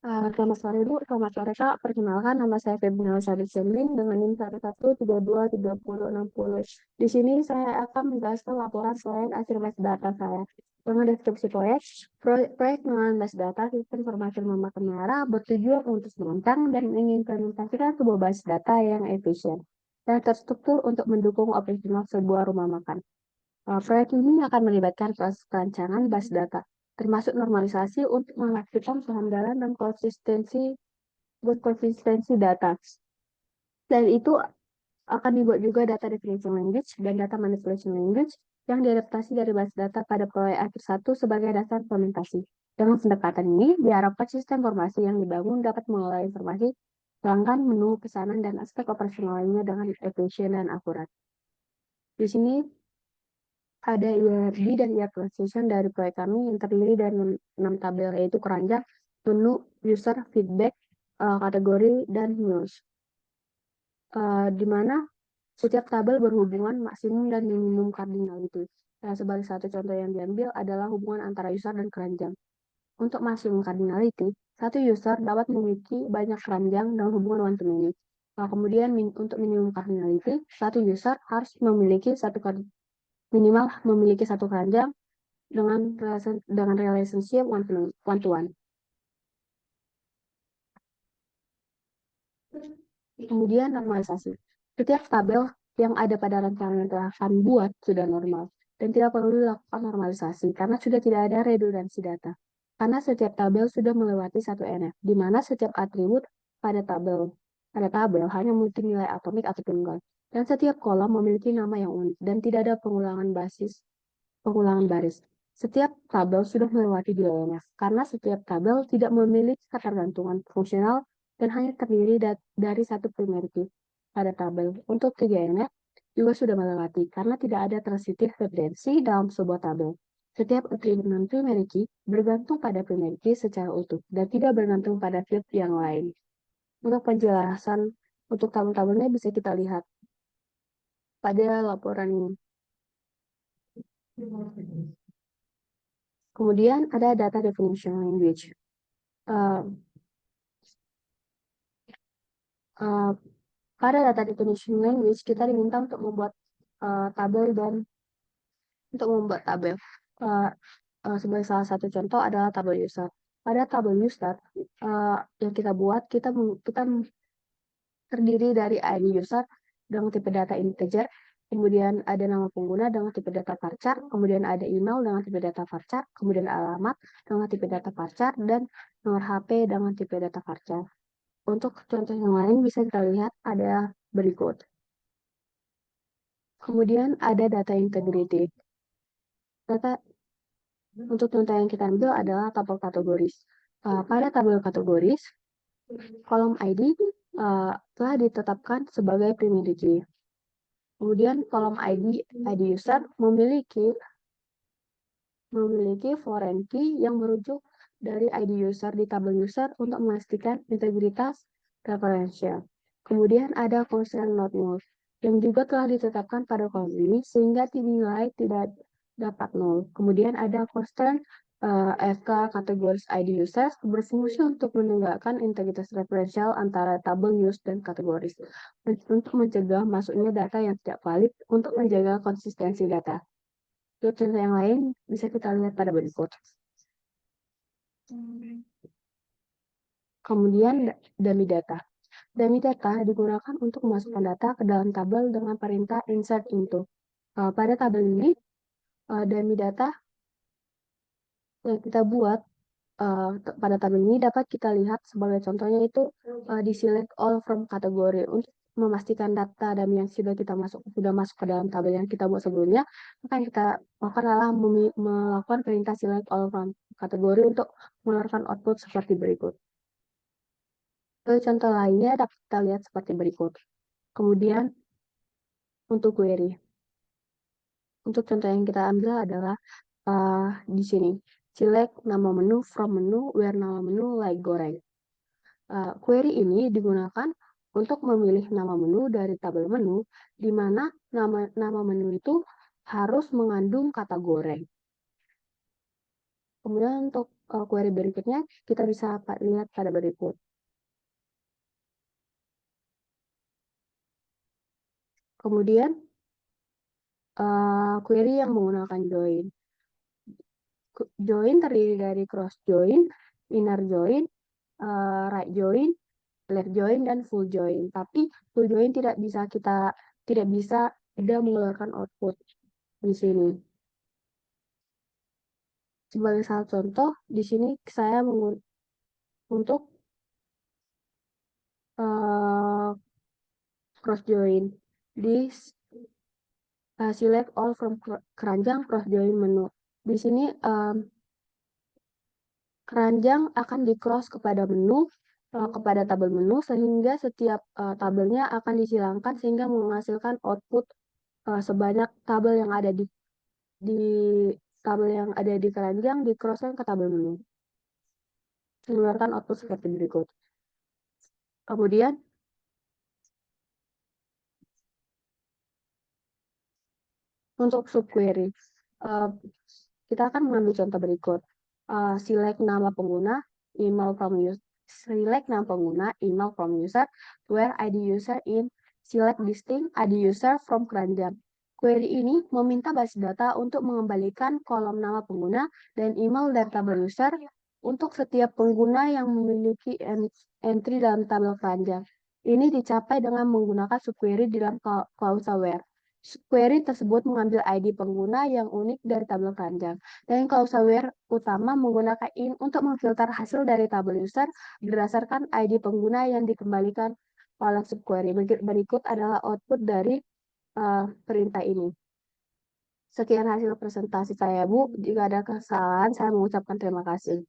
Selamat sore Bu, selamat sore Kak. Perkenalkan nama saya Febriana Sabit Semling dengan NIM 11323060. Di sini saya akan menjelaskan laporan proyek hasil base data saya. Dengan deskripsi proyek pengenalan base data sistem informasi rumah kamera bertujuan untuk merancang dan mengimplementasikan sebuah base data yang efisien dan terstruktur untuk mendukung operasional sebuah rumah makan. Proyek ini akan melibatkan proses perancangan base data, termasuk normalisasi untuk memastikan kehandalan dan konsistensi data. Dan itu akan dibuat juga data definition language dan data manipulation language yang diadaptasi dari base data pada proyek akhir satu sebagai dasar implementasi. Dengan pendekatan ini, diharapkan sistem informasi yang dibangun dapat mengelola informasi, pelanggan, menu, pesanan, dan aspek operasional lainnya dengan efisien dan akurat. Di sini ada IRD dan IR Translation dari proyek kami yang terdiri dari 6 tabel, yaitu keranjang, menu, user, feedback, kategori, dan news. Di mana setiap tabel berhubungan maksimum dan minimum cardinality. Sebagai satu contoh yang diambil adalah hubungan antara user dan keranjang. Untuk maksimum cardinality, satu user dapat memiliki banyak keranjang dengan hubungan one to many. Kemudian untuk minimum cardinality, satu user harus memiliki minimal memiliki satu keranjang dengan relationship one to one. Kemudian normalisasi. Setiap tabel yang ada pada rancangan yang telah kami buat sudah normal dan tidak perlu dilakukan normalisasi karena sudah tidak ada redundansi data. Karena setiap tabel sudah melewati satu NF, di mana setiap atribut pada tabel hanya memiliki nilai atomik atau tunggal, dan setiap kolom memiliki nama yang unik dan tidak ada pengulangan baris. Setiap tabel sudah melewati DNF karena setiap tabel tidak memiliki ketergantungan fungsional dan hanya terdiri dari satu primary key pada tabel. Untuk 3NF juga sudah melewati karena tidak ada transitive referensi dalam sebuah tabel. Setiap atribut non-primary key bergantung pada primary key secara utuh dan tidak bergantung pada field yang lain. Untuk penjelasan untuk tabel-tabelnya bisa kita lihat pada laporan ini. Kemudian ada data definition language. Uh, uh, Pada data definition language, kita diminta untuk membuat tabel dan untuk membuat tabel. Uh, Sebagai salah satu contoh adalah tabel user. Pada tabel user yang kita buat, kita terdiri dari ID user dengan tipe data integer, kemudian ada nama pengguna dengan tipe data varchar, kemudian ada email dengan tipe data varchar, kemudian alamat dengan tipe data varchar, dan nomor HP dengan tipe data varchar. Untuk contoh yang lain bisa kita lihat ada berikut. Kemudian ada data integrity. Untuk contoh yang kita ambil adalah tabel kategoris. Pada tabel kategoris, kolom ID telah ditetapkan sebagai primary key. Kemudian kolom ID user memiliki foreign key yang merujuk dari ID user di tabel user untuk memastikan integritas referensial. Kemudian ada constraint not null yang juga telah ditetapkan pada kolom ini sehingga dinilai tidak dapat nol. Kemudian ada constraint FK kategoris ID users berfungsi untuk menegakkan integritas referensial antara tabel use dan kategoris untuk mencegah masuknya data yang tidak valid untuk menjaga konsistensi data. Contoh yang lain bisa kita lihat pada berikut. Kemudian dummy data. Dummy data digunakan untuk memasukkan data ke dalam tabel dengan perintah insert into. Pada tabel ini, dummy data yang kita buat pada tabel ini dapat kita lihat sebagai contohnya itu di select all from kategori untuk memastikan data dummy yang sudah masuk ke dalam tabel yang kita buat sebelumnya. Maka yang kita lakukan adalah melakukan perintah select all from kategori untuk mengeluarkan output seperti berikut. Contoh lainnya dapat kita lihat seperti berikut. Kemudian untuk query. Untuk contoh yang kita ambil adalah di sini. Select nama menu from menu where nama menu like goreng. Query ini digunakan untuk memilih nama menu dari tabel menu, di mana nama menu itu harus mengandung kata goreng. Kemudian untuk query berikutnya, kita bisa lihat pada berikut. Kemudian, query yang menggunakan join. Join terdiri dari cross join, inner join, right join, left join, dan full join. Tapi full join tidak bisa tidak mengeluarkan output di sini. Sebagai salah contoh, di sini saya untuk cross join di select all from keranjang cross join menu. Di sini keranjang akan di cross kepada menu, kepada tabel menu, sehingga setiap tabelnya akan disilangkan sehingga menghasilkan output sebanyak tabel yang ada di tabel yang ada di keranjang di crosskan ke tabel menu. Mengeluarkan output seperti berikut. Kemudian untuk subquery, kita akan mengambil contoh berikut. Select nama pengguna, email from user, select nama pengguna, email from user, where ID user in, select distinct ID user from keranjang. Query ini meminta base data untuk mengembalikan kolom nama pengguna dan email dari tabel user untuk setiap pengguna yang memiliki entry dalam tabel keranjang. Ini dicapai dengan menggunakan subquery dalam clause where. Query tersebut mengambil ID pengguna yang unik dari tabel keranjang. Dan clause where utama menggunakan in untuk memfilter hasil dari tabel user berdasarkan ID pengguna yang dikembalikan oleh subquery. Berikut adalah output dari perintah ini. Sekian hasil presentasi saya, Bu. Jika ada kesalahan, saya mengucapkan terima kasih.